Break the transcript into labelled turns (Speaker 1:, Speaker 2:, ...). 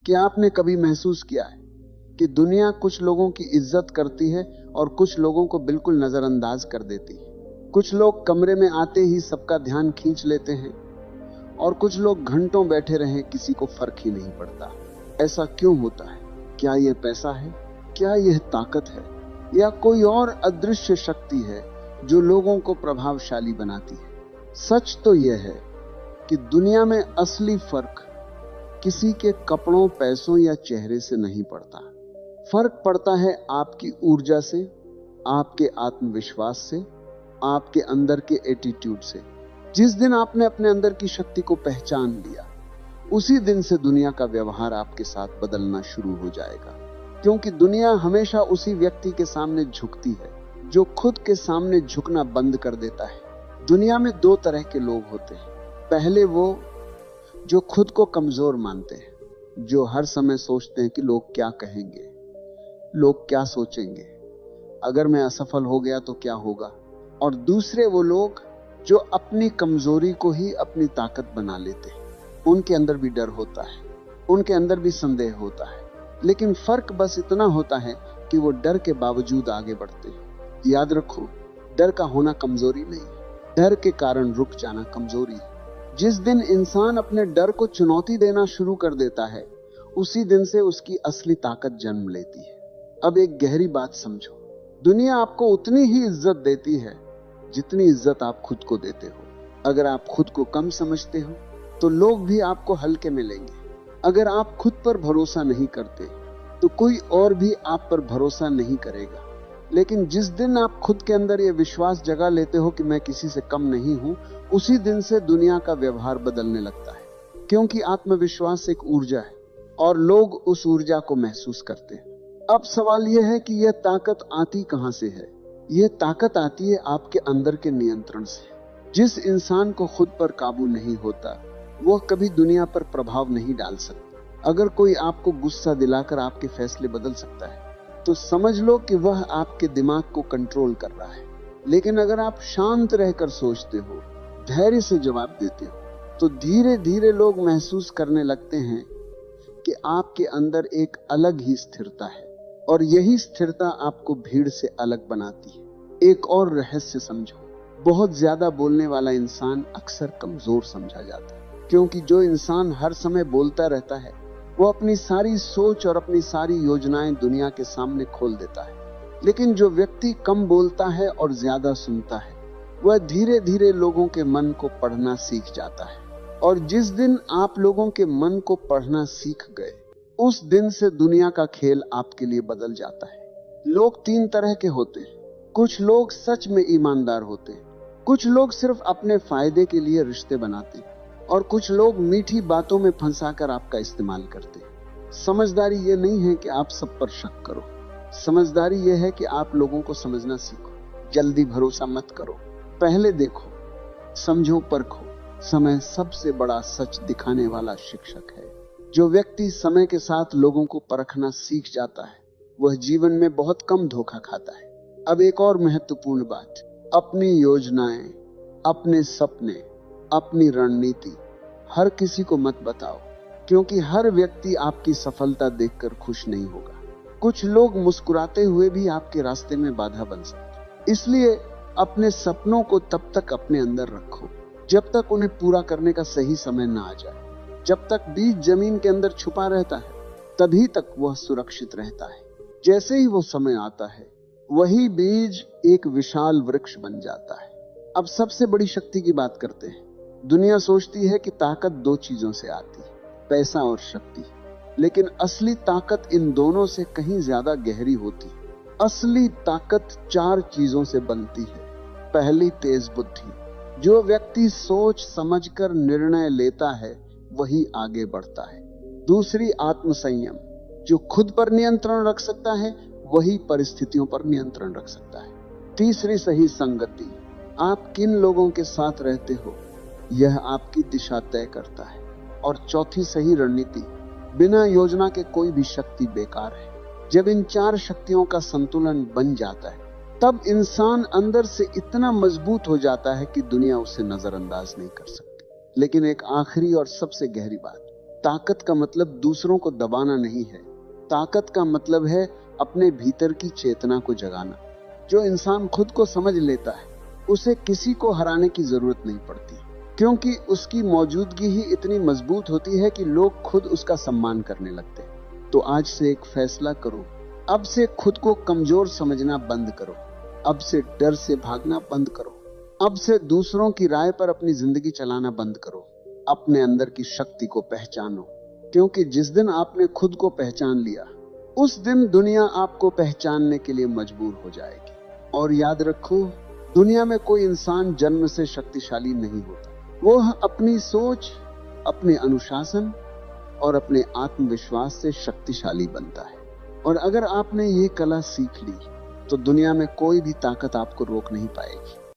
Speaker 1: क्या आपने कभी महसूस किया है कि दुनिया कुछ लोगों की इज्जत करती है और कुछ लोगों को बिल्कुल नजरअंदाज कर देती है? कुछ लोग कमरे में आते ही सबका ध्यान खींच लेते हैं और कुछ लोग घंटों बैठे रहें, किसी को फर्क ही नहीं पड़ता। ऐसा क्यों होता है? क्या यह पैसा है? क्या यह ताकत है? या कोई और अदृश्य शक्ति है जो लोगों को प्रभावशाली बनाती है? सच तो यह है कि दुनिया में असली फर्क किसी के कपड़ों, पैसों या चेहरे से नहीं पड़ता। फर्क पड़ता है आपकी ऊर्जा से, आपके आत्मविश्वास से, आपके अंदर के एटीट्यूड से। जिस दिन आपने अपने अंदर की शक्ति को पहचान लिया, उसी दिन से दुनिया का व्यवहार आपके साथ बदलना शुरू हो जाएगा। क्योंकि दुनिया हमेशा उसी व्यक्ति के सामने झुकती है जो खुद के सामने झुकना बंद कर देता है। दुनिया में दो तरह के लोग होते हैं। पहले वो जो खुद को कमजोर मानते हैं, जो हर समय सोचते हैं कि लोग क्या कहेंगे, लोग क्या सोचेंगे, अगर मैं असफल हो गया तो क्या होगा। और दूसरे वो लोग जो अपनी कमजोरी को ही अपनी ताकत बना लेते हैं। उनके अंदर भी डर होता है, उनके अंदर भी संदेह होता है, लेकिन फर्क बस इतना होता है कि वो डर के बावजूद आगे बढ़ते हैं। याद रखो, डर का होना कमजोरी नहीं, डर के कारण रुक जाना कमजोरी है। जिस दिन इंसान अपने डर को चुनौती देना शुरू कर देता है, उसी दिन से उसकी असली ताकत जन्म लेती है। अब एक गहरी बात समझो, दुनिया आपको उतनी ही इज्जत देती है जितनी इज्जत आप खुद को देते हो। अगर आप खुद को कम समझते हो तो लोग भी आपको हल्के में लेंगे। अगर आप खुद पर भरोसा नहीं करते तो कोई और भी आप पर भरोसा नहीं करेगा। लेकिन जिस दिन आप खुद के अंदर ये विश्वास जगा लेते हो कि मैं किसी से कम नहीं हूं, उसी दिन से दुनिया का व्यवहार बदलने लगता है। क्योंकि आत्मविश्वास एक ऊर्जा है और लोग उस ऊर्जा को महसूस करते हैं। अब सवाल यह है कि यह ताकत आती कहां से है? यह ताकत आती है आपके अंदर के नियंत्रण से। जिस इंसान को खुद पर काबू नहीं होता, वह कभी दुनिया पर प्रभाव नहीं डाल सकता। अगर कोई आपको गुस्सा दिलाकर आपके फैसले बदल सकता है तो समझ लो कि वह आपके दिमाग को कंट्रोल कर रहा है। लेकिन अगर आप शांत रहकर सोचते हो, धैर्य से जवाब देते हो, तो धीरे धीरे लोग महसूस करने लगते हैं कि आपके अंदर एक अलग ही स्थिरता है और यही स्थिरता आपको भीड़ से अलग बनाती है। एक और रहस्य समझो, बहुत ज्यादा बोलने वाला इंसान अक्सर कमजोर समझा जाता है। क्योंकि जो इंसान हर समय बोलता रहता है, वो अपनी सारी सोच और अपनी सारी योजनाएं दुनिया के सामने खोल देता है। लेकिन जो व्यक्ति कम बोलता है और ज्यादा सुनता है, वह धीरे धीरे लोगों के मन को पढ़ना सीख जाता है। और जिस दिन आप लोगों के मन को पढ़ना सीख गए, उस दिन से दुनिया का खेल आपके लिए बदल जाता है। लोग तीन तरह के होते हैं। कुछ लोग सच में ईमानदार होते हैं, कुछ लोग सिर्फ अपने फायदे के लिए रिश्ते बनाते हैं, और कुछ लोग मीठी बातों में फंसाकर आपका इस्तेमाल करते हैं। समझदारी ये नहीं है कि आप सब पर शक करो, समझदारी ये है कि आप लोगों को समझना सीखो। जल्दी भरोसा मत करो, पहले देखो, समझो, परखो। समय सबसे बड़ा सच दिखाने वाला शिक्षक है। जो व्यक्ति समय के साथ लोगों को परखना सीख जाता है, वह जीवन में बहुत कम धोखा खाता है। अब एक और महत्वपूर्ण बात, अपनी योजनाएं, अपने सपने, अपनी रणनीति हर किसी को मत बताओ, क्योंकि हर व्यक्ति आपकी सफलता देखकर खुश नहीं होगा। कुछ लोग मुस्कुराते हुए भी आपके रास्ते में बाधा बन सकते हैं। इसलिए अपने सपनों को तब तक अपने अंदर रखो जब तक उन्हें पूरा करने का सही समय न आ जाए। जब तक बीज जमीन के अंदर छुपा रहता है, तभी तक वह सुरक्षित रहता है। जैसे ही वो समय आता है, वही बीज एक विशाल वृक्ष बन जाता है। अब सबसे बड़ी शक्ति की बात करते हैं। दुनिया सोचती है कि ताकत दो चीजों से आती है, पैसा और शक्ति। लेकिन असली ताकत इन दोनों से कहीं ज्यादा गहरी होती है। असली ताकत चार चीजों से बनती है। पहली, तेज बुद्धि। जो व्यक्ति सोच समझकर निर्णय लेता है, वही आगे बढ़ता है। दूसरी, आत्मसंयम। जो खुद पर नियंत्रण रख सकता है, वही परिस्थितियों पर नियंत्रण रख सकता है। तीसरी, सही संगति। आप किन लोगों के साथ रहते हो, यह आपकी दिशा तय करता है। और चौथी, सही रणनीति। बिना योजना के कोई भी शक्ति बेकार है। जब इन चार शक्तियों का संतुलन बन जाता है, तब इंसान अंदर से इतना मजबूत हो जाता है कि दुनिया उसे नजरअंदाज नहीं कर सकती। लेकिन एक आखिरी और सबसे गहरी बात, ताकत का मतलब दूसरों को दबाना नहीं है। ताकत का मतलब है अपने भीतर की चेतना को जगाना। जो इंसान खुद को समझ लेता है उसे किसी को हराने की जरूरत नहीं पड़ती, क्योंकि उसकी मौजूदगी ही इतनी मजबूत होती है कि लोग खुद उसका सम्मान करने लगते हैं। तो आज से एक फैसला करो, अब से खुद को कमजोर समझना बंद करो, अब से डर से भागना बंद करो, अब से दूसरों की राय पर अपनी जिंदगी चलाना बंद करो। अपने अंदर की शक्ति को पहचानो, क्योंकि जिस दिन आपने खुद को पहचान लिया उस दिन दुनिया आपको पहचानने के लिए मजबूर हो जाएगी। और याद रखो, दुनिया में कोई इंसान जन्म से शक्तिशाली नहीं होता। वो अपनी सोच, अपने अनुशासन और अपने आत्मविश्वास से शक्तिशाली बनता है। और अगर आपने ये कला सीख ली तो दुनिया में कोई भी ताकत आपको रोक नहीं पाएगी।